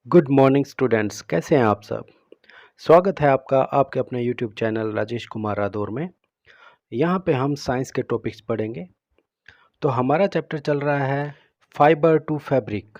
Good morning students, कैसे हैं आप सब। स्वागत है आपका आपके अपने यूट्यूब चैनल राजेश कुमार रादौर में। यहाँ पे हम साइंस के टॉपिक्स पढ़ेंगे। तो हमारा चैप्टर चल रहा है फाइबर टू फैब्रिक।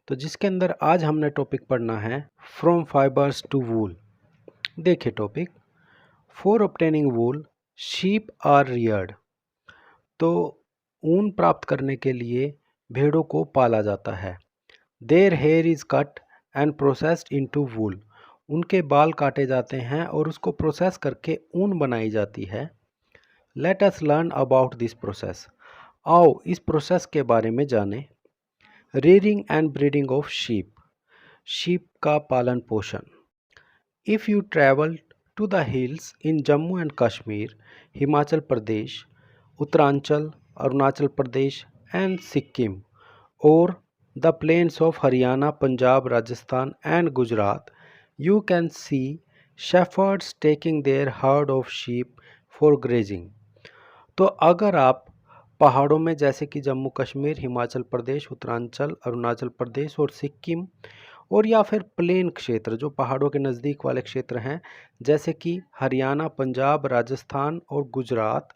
तो जिसके अंदर आज हमने टॉपिक पढ़ना है फ्रॉम फाइबर्स टू वूल। देखिए topic, for obtaining wool sheep are reared. तो ऊन प्राप्त करने के लिए भेड़ों को पाला जाता है। Their hair is cut and processed into wool. उनके बाल काटे जाते हैं और उसको प्रोसेस करके ऊन बनाई जाती है। Let us learn about this process. आओ इस प्रोसेस के बारे में जानें। Rearing and breeding of sheep. Sheep का पालन पोषण। If you travel to the hills in Jammu and Kashmir, Himachal Pradesh, Uttaranchal, Arunachal Pradesh and Sikkim, or the plains of Haryana, Punjab, Rajasthan and Gujarat, you can see shepherds taking their herd of sheep for grazing. तो अगर आप पहाड़ों में जैसे कि जम्मू कश्मीर, हिमाचल प्रदेश, उत्तरांचल, अरुणाचल प्रदेश और सिक्किम, और या फिर प्लेन क्षेत्र जो पहाड़ों के नज़दीक वाले क्षेत्र हैं जैसे कि हरियाणा, पंजाब, राजस्थान और Gujarat,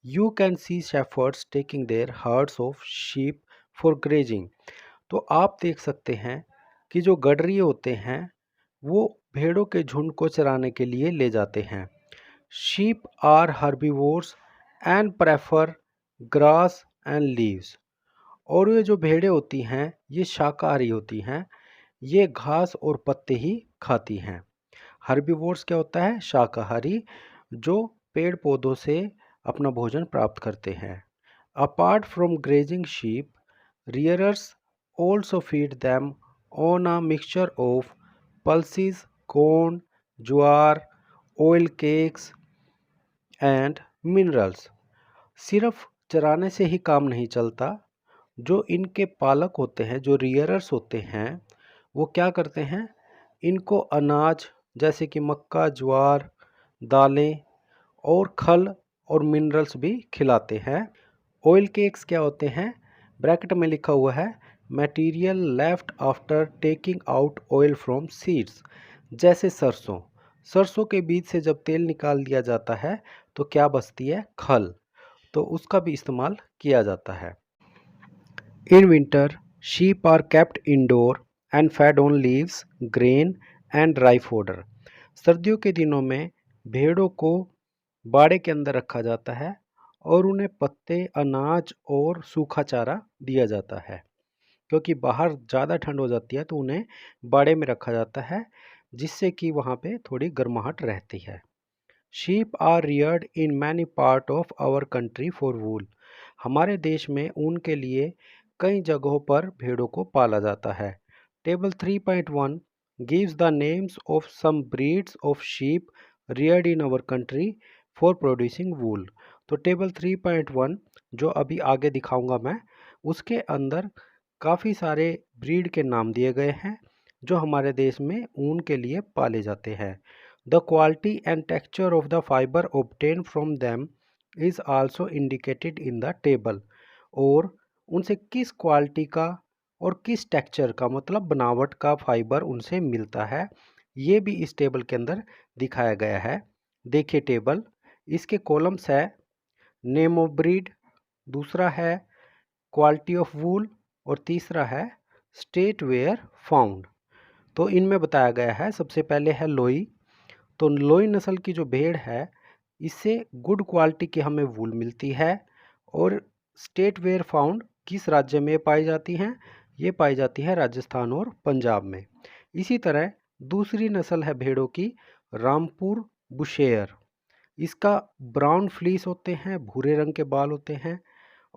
you can see shepherd's taking their hertz of sheep for grazing. तो आप देख सकते हैं कि जो गडरिए होते हैं वो भेड़ों के झुंड को चराने के लिए ले जाते हैं। Sheep are herbivores and prefer grass and leaves. और ये जो भेड़ें होती हैं ये शाकाहारी होती हैं, ये घास और पत्ते ही खाती हैं। हर्बीवोर्स क्या होता है? शाकाहारी, जो पेड़ पौधों से अपना भोजन प्राप्त करते हैं। Apart from grazing sheep, rearers also feed them on a mixture of pulses, corn, jowar, oil cakes and minerals। सिर्फ चराने से ही काम नहीं चलता। जो इनके पालक होते हैं, जो रियरर्स होते हैं, वो क्या करते हैं? इनको अनाज जैसे कि मक्का, ज्वार, दालें और खल और मिनरल्स भी खिलाते हैं। ऑयल केक्स क्या होते हैं? ब्रैकेट में लिखा हुआ है material left after taking out oil from seeds. जैसे सरसों के बीज से जब तेल निकाल दिया जाता है तो क्या बचती है? खल। तो उसका भी इस्तेमाल किया जाता है। In winter sheep are kept indoor and fed on leaves, grain and dry fodder. सर्दियों के दिनों में भेड़ों को बाड़े के अंदर रखा जाता है और उन्हें पत्ते, अनाज और सूखा चारा दिया जाता है। क्योंकि बाहर ज़्यादा ठंड हो जाती है तो उन्हें बाड़े में रखा जाता है, जिससे कि वहाँ पे थोड़ी गर्माहट रहती है। Sheep are reared in many part of our country for wool. हमारे देश में ऊन के लिए कई जगहों पर भेड़ों को पाला जाता है। Table 3.1 gives the names of some breeds of sheep reared in our country for producing wool। तो टेबल 3.1 जो अभी आगे दिखाऊंगा मैं, उसके अंदर काफ़ी सारे ब्रीड के नाम दिए गए हैं जो हमारे देश में ऊन के लिए पाले जाते हैं। The quality and texture of the fibre obtained from them is also indicated in the table. और उनसे किस क्वालिटी का और किस टेक्सचर का, मतलब बनावट का फाइबर उनसे मिलता है, ये भी इस टेबल के अंदर दिखाया गया है। देखिए टेबल, इसके कॉलम्स है नेम ऑफ ब्रीड, दूसरा है क्वालिटी ऑफ वूल और तीसरा है स्टेट वेयर फाउंड। तो इनमें बताया गया है, सबसे पहले है लोई। तो लोई नस्ल की जो भेड़ है इससे गुड क्वालिटी की हमें वूल मिलती है। और स्टेट वेयर फाउंड किस राज्य में पाई जाती हैं? ये पाई जाती है राजस्थान और पंजाब में। इसी तरह दूसरी नस्ल है भेड़ों की रामपुर बुशेयर। इसका ब्राउन फ्लीस होते हैं, भूरे रंग के बाल होते हैं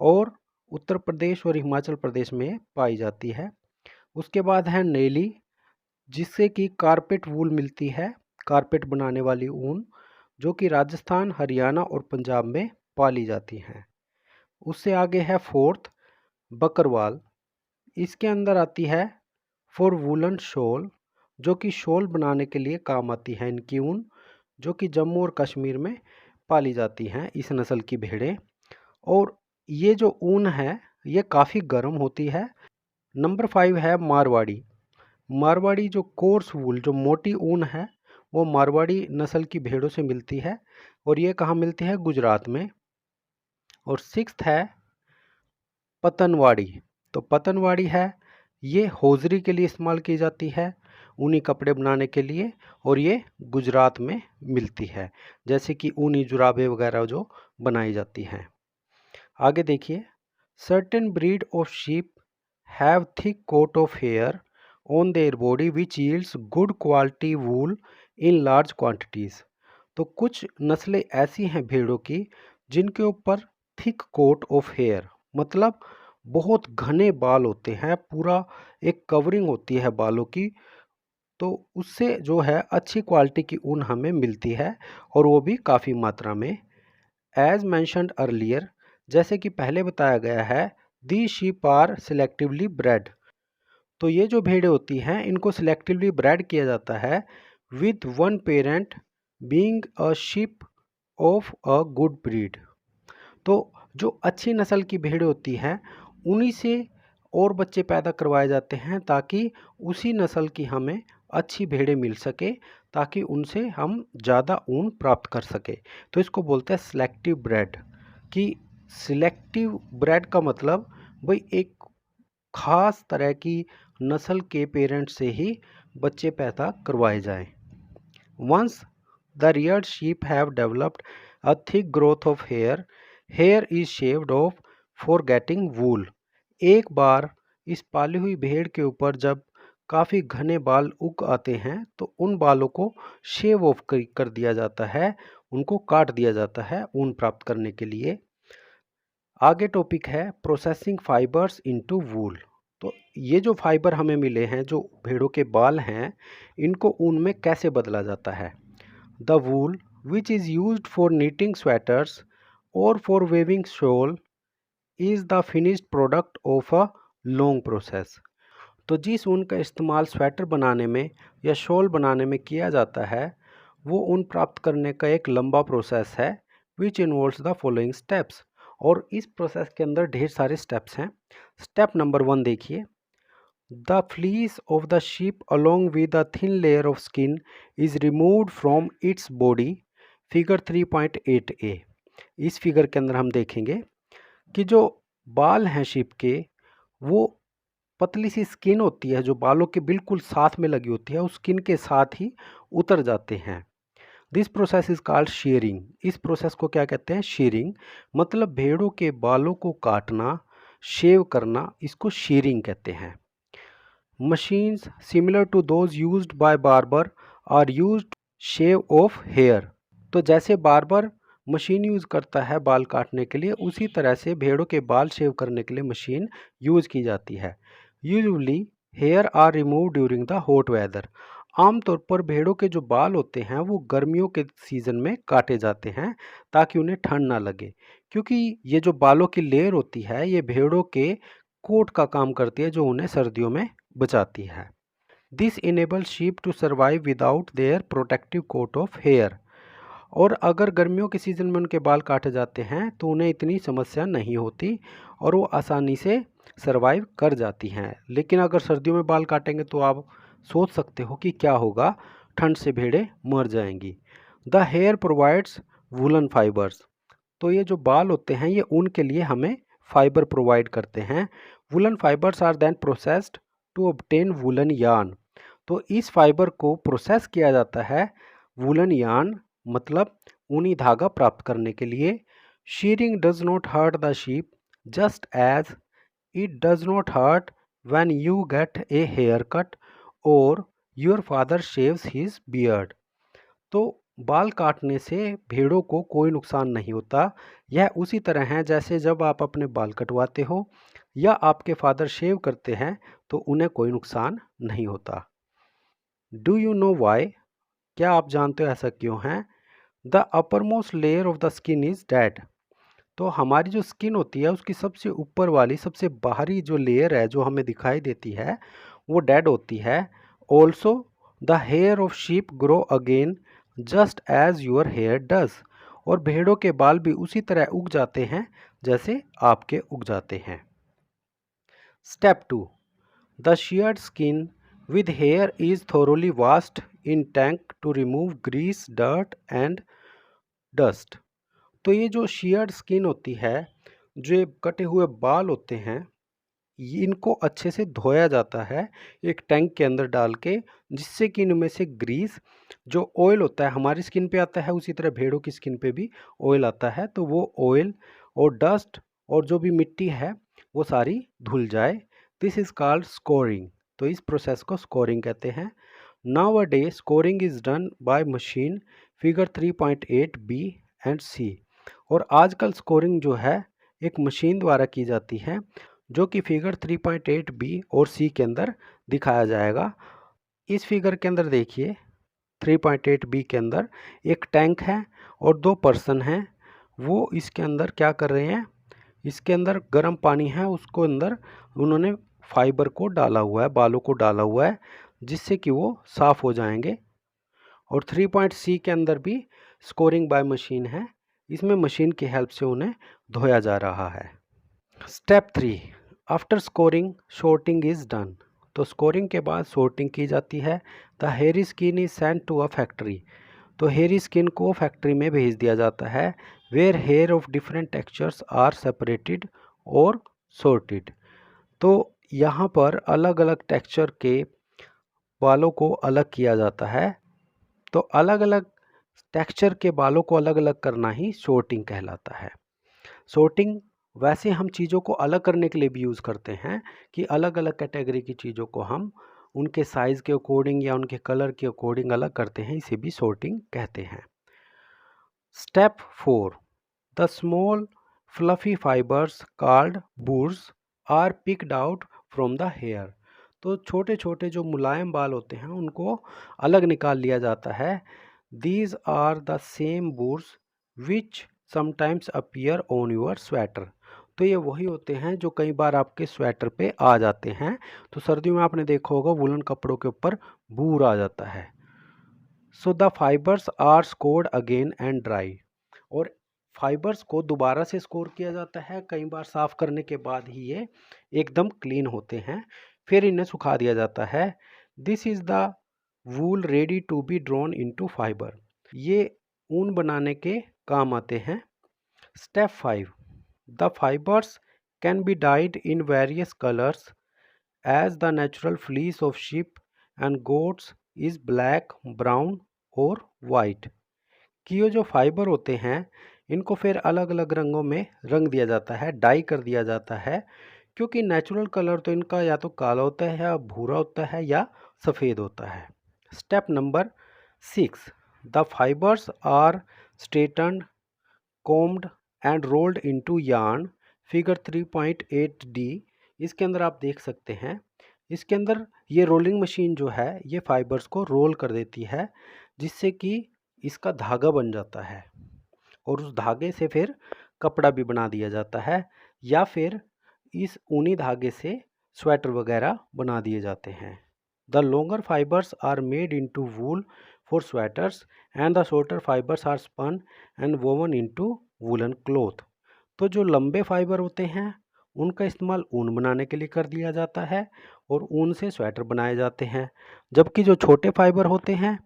और उत्तर प्रदेश और हिमाचल प्रदेश में पाई जाती है। उसके बाद है नेली, जिससे कि कारपेट वूल मिलती है, कारपेट बनाने वाली ऊन, जो कि राजस्थान, हरियाणा और पंजाब में पाली जाती हैं। उससे आगे है फोर्थ बकरवाल। इसके अंदर आती है फॉर वूलन शॉल, जो कि शॉल बनाने के लिए काम आती है इनकी ऊन, जो कि जम्मू और कश्मीर में पाली जाती हैं इस नस्ल की भेड़ें। और ये जो ऊन है ये काफ़ी गर्म होती है। नंबर 5 है मारवाड़ी। मारवाड़ी जो कोर्स वूल जो मोटी ऊन है वो मारवाड़ी नस्ल की भेड़ों से मिलती है और ये कहाँ मिलती है? गुजरात में। और सिक्स्थ है पतनवाड़ी। तो पतनवाड़ी है ये हौजरी के लिए इस्तेमाल की जाती है, ऊनी कपड़े बनाने के लिए, और ये गुजरात में मिलती है, जैसे कि ऊनी जुराबे वगैरह जो बनाई जाती हैं। आगे देखिए, certain breed of sheep have thick coat of hair on their body which yields good quality wool in large quantities. तो कुछ नस्लें ऐसी हैं भेड़ों की जिनके ऊपर थिक कोट ऑफ हेयर मतलब बहुत घने बाल होते हैं, पूरा एक कवरिंग होती है बालों की, तो उससे जो है अच्छी क्वालिटी की ऊन हमें मिलती है और वो भी काफ़ी मात्रा में। एज मैंशनड अर्लियर, जैसे कि पहले बताया गया है, दी शीप आर सिलेक्टिवली ब्रेड। तो ये जो भेड़ें होती हैं इनको सिलेक्टिवली ब्रेड किया जाता है with one parent being a sheep of a good breed. तो जो अच्छी नस्ल की भेड़ें होती हैं उन्हीं से और बच्चे पैदा करवाए जाते हैं ताकि उसी नस्ल की हमें अच्छी भेड़ें मिल सके, ताकि उनसे हम ज़्यादा ऊन प्राप्त कर सके। तो इसको बोलते हैं सिलेक्टिव ब्रेड। कि सिलेक्टिव ब्रेड का मतलब भाई एक खास तरह की नस्ल के पेरेंट से ही बच्चे पैदा करवाए जाएं। Once the reared sheep have developed a thick growth of hair, hair is shaved off for getting wool. एक बार इस पाली हुई भेड़ के ऊपर जब काफ़ी घने बाल उग आते हैं तो उन बालों को शेव ऑफ कर दिया जाता है, उनको काट दिया जाता है ऊन प्राप्त करने के लिए। आगे टॉपिक है प्रोसेसिंग फाइबर्स इनटू वूल। तो ये जो फाइबर हमें मिले हैं, जो भेड़ों के बाल हैं, इनको ऊन में कैसे बदला जाता है? The wool which is used for knitting sweaters और for weaving shawl is the finished product of a long process. तो जिस ऊन का इस्तेमाल स्वेटर बनाने में या शॉल बनाने में किया जाता है वो ऊन प्राप्त करने का एक लंबा प्रोसेस है which involves the following steps. और इस प्रोसेस के अंदर ढेर सारे स्टेप्स हैं। स्टेप नंबर 1 देखिए, the fleece of the sheep along with a thin layer of skin is removed from its body. Figure 3.8 ए। इस फिगर के अंदर हम देखेंगे कि जो बाल हैं शीप के वो पतली सी स्किन होती है जो बालों के बिल्कुल साथ में लगी होती है, उस स्किन के साथ ही उतर जाते हैं। This process is called shearing. इस प्रोसेस को क्या कहते हैं? शीयरिंग। मतलब भेड़ों के बालों को काटना, शेव करना, इसको शीयरिंग कहते हैं। Machines similar to those used by barber are used shave off hair. तो जैसे बार्बर मशीन यूज़ करता है बाल काटने के लिए, उसी तरह से भेड़ों के बाल शेव करने के लिए मशीन यूज़ की जाती है। Usually hair are remove during the hot weather. आमतौर पर भेड़ों के जो बाल होते हैं वो गर्मियों के सीज़न में काटे जाते हैं ताकि उन्हें ठंड ना लगे, क्योंकि ये जो बालों की लेयर होती है ये भेड़ों के कोट का काम करती है जो उन्हें सर्दियों में बचाती है। This enable sheep to survive without their protective coat of hair. और अगर गर्मियों के सीज़न में उनके बाल काटे जाते हैं तो उन्हें इतनी समस्या नहीं होती और वो आसानी से सरवाइव कर जाती हैं। लेकिन अगर सर्दियों में बाल काटेंगे तो आप सोच सकते हो कि क्या होगा, ठंड से भेड़ें मर जाएंगी। The hair provides woollen fibres. तो ये जो बाल होते हैं ये ऊन के लिए हमें फाइबर प्रोवाइड करते हैं। Woollen fibres are then processed to obtain woollen yarn. तो इस फाइबर को प्रोसेस किया जाता है वूलन यार्न मतलब ऊनी धागा प्राप्त करने के लिए। Shearing does not hurt the sheep just as it does not hurt when you get a haircut or your father shaves his beard. तो बाल काटने से भेड़ों को कोई नुकसान नहीं होता। यह उसी तरह है जैसे जब आप अपने बाल कटवाते हो या आपके फादर शेव करते हैं तो उन्हें कोई नुकसान नहीं होता। Do you know why? क्या आप जानते हो ऐसा क्यों है? The upper most layer of the skin is dead. तो हमारी जो स्किन होती है उसकी सबसे ऊपर वाली सबसे बाहरी जो लेयर है जो हमें दिखाई देती है वो डेड होती है। Also the hair of sheep grow again just as your hair does. और भेड़ों के बाल भी उसी तरह उग जाते हैं जैसे आपके उग जाते हैं। Step 2, the sheared skin with hair is thoroughly washed in tank to remove grease, dirt and dust। तो ये जो sheared skin होती है, जो ये कटे हुए बाल होते हैं, इनको अच्छे से धोया जाता है एक टैंक के अंदर डाल के, जिससे कि इनमें से ग्रीस, जो ऑयल होता है हमारी स्किन पे आता है, उसी तरह भेड़ों की स्किन पे भी ऑयल आता है, तो वो ऑयल और डस्ट और जो भी मिट्टी है वो सारी धुल जाए। This is called scouring. तो इस प्रोसेस को स्कोरिंग कहते हैं। Nowadays scouring is done by machine, figure 3.8 B and C. और आजकल स्कोरिंग जो है एक मशीन द्वारा की जाती है, जो कि फिगर 3.8 बी और सी के अंदर दिखाया जाएगा। इस फिगर के अंदर देखिए 3.8 बी के अंदर एक टैंक है और दो पर्सन हैं। वो इसके अंदर क्या कर रहे हैं, इसके अंदर गर्म पानी है, उसको अंदर उन्होंने फाइबर को डाला हुआ है, बालों को डाला हुआ है, जिससे कि वो साफ़ हो जाएंगे। और 3.C के अंदर भी स्कोरिंग बाय मशीन है, इसमें मशीन की हेल्प से उन्हें धोया जा रहा है। Step 3, after scouring sorting is done. तो स्कोरिंग के बाद शॉर्टिंग की जाती है। The hairy skin is sent to a factory. तो हेयरी स्किन को फैक्ट्री में भेज दिया जाता है, where hair of different textures are separated और सॉर्टेड। तो यहाँ पर अलग अलग टेक्सचर के बालों को अलग किया जाता है। तो अलग अलग टेक्सचर के बालों को अलग अलग करना ही सॉर्टिंग कहलाता है। सॉर्टिंग वैसे हम चीज़ों को अलग करने के लिए भी यूज़ करते हैं, कि अलग अलग कैटेगरी की चीज़ों को हम उनके साइज़ के अकॉर्डिंग या उनके कलर के अकॉर्डिंग अलग करते हैं, इसे भी सॉर्टिंग कहते हैं। Step 4, the small fluffy fibres called burrs are picked out from the hair. तो छोटे छोटे जो मुलायम बाल होते हैं उनको अलग निकाल लिया जाता है। These are the same burrs which sometimes appear on your sweater. तो ये वही होते हैं जो कई बार आपके स्वेटर पे आ जाते हैं। तो सर्दियों में आपने देखा होगा वुलन कपड़ों के ऊपर बूर आ जाता है। So the fibres are scoured again and dry. और फाइबर्स को दोबारा से स्कोर किया जाता है, कई बार साफ़ करने के बाद ही ये एकदम क्लीन होते हैं, फिर इन्हें सुखा दिया जाता है। This is the wool ready to be drawn into fibre. ये ऊन बनाने के काम आते हैं। Step 5, the fibres can be dyed in various colours as the natural fleece of sheep and goats is black, brown और वाइट। कि ये जो फाइबर होते हैं इनको फिर अलग अलग रंगों में रंग दिया जाता है, डाई कर दिया जाता है, क्योंकि नेचुरल कलर तो इनका या तो काला होता है या भूरा होता है या सफ़ेद होता है। Step number 6, the fibres are straightened, combed and rolled into yarn, figure 3.8 D. इसके अंदर आप देख सकते हैं, इसके अंदर ये रोलिंग मशीन जो है ये फाइबर्स को रोल कर देती है, जिससे कि इसका धागा बन जाता है और उस धागे से फिर कपड़ा भी बना दिया जाता है, या फिर इस ऊनी धागे से स्वेटर वगैरह बना दिए जाते हैं। The longer fibres are made into wool for sweaters and the shorter fibres are spun and woven into woollen cloth. तो जो लंबे फाइबर होते हैं उनका इस्तेमाल ऊन बनाने के लिए कर लिया जाता है और ऊन से स्वेटर बनाए जाते हैं, जबकि जो छोटे फाइबर होते हैं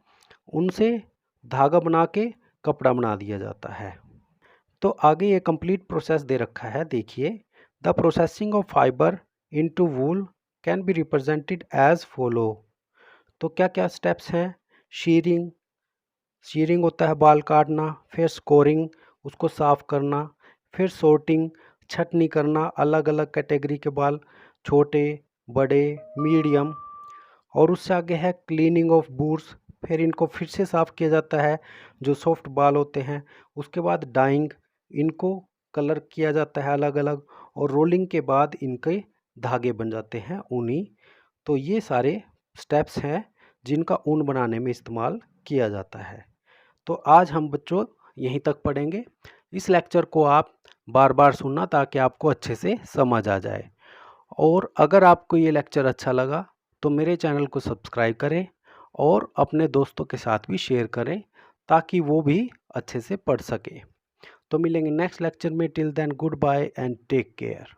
उनसे धागा बना के कपड़ा बना दिया जाता है। तो आगे ये कंप्लीट प्रोसेस दे रखा है, देखिए। The processing of fibre into wool can be represented as follow. तो क्या क्या स्टेप्स हैं? शीरिंग, शीरिंग होता है बाल काटना, फिर स्कोरिंग उसको साफ़ करना, फिर सॉर्टिंग छटनी करना, अलग अलग कैटेगरी के बाल, छोटे, बड़े, मीडियम, और उससे आगे है क्लीनिंग ऑफ बूट्स, फिर इनको फिर से साफ़ किया जाता है जो सॉफ्ट बाल होते हैं। उसके बाद डाइंग, इनको कलर किया जाता है अलग अलग, और रोलिंग के बाद इनके धागे बन जाते हैं ऊनी। तो ये सारे स्टेप्स हैं जिनका ऊन बनाने में इस्तेमाल किया जाता है। तो आज हम बच्चों यहीं तक पढ़ेंगे। इस लेक्चर को आप बार बार सुनना ताकि आपको अच्छे से समझ आ जाए। और अगर आपको ये लेक्चर अच्छा लगा तो मेरे चैनल को सब्सक्राइब करें और अपने दोस्तों के साथ भी शेयर करें, ताकि वो भी अच्छे से पढ़ सकें। तो मिलेंगे नेक्स्ट लेक्चर में। Till then goodbye and take care.